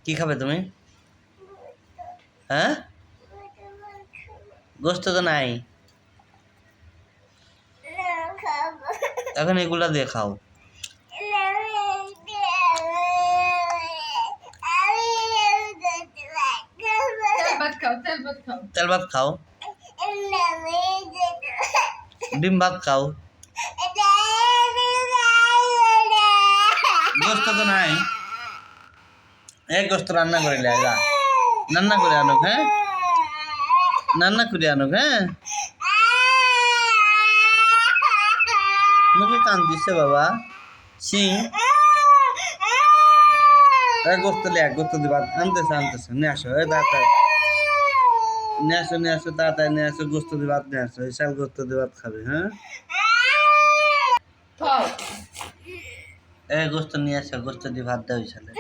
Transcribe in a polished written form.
কি খাবে তুমি? হ্যাঁ, গোস্ত তো নাই, এখন এগুলা দিয়ে খাও। তেল ভাত খাও, ডিম ভাত খাও, গোস্ত তো নাই। গোস্ত রান্না করে যা, রান্না করে আনুক। হ্যাঁ, রান্না করে আনুক। হ্যাঁ, মুখে কান দিচ্ছে বাবা। সিং গোস্ত গোস্ত দিবা, আনতেছে নিয়ে আসো। তাড়াতাড়ি নিয়ে আসো তাড়াতাড়ি নিয়ে আসো, গোস্ত দিয়ে ভাত নিয়ে আসো। বিশাল গোস্ত দিয়ে ভাত খাবে। হ্যাঁ, গোস্ত নিয়ে আসো, গোস্ত দিয়ে ভাত দাও বিশালে।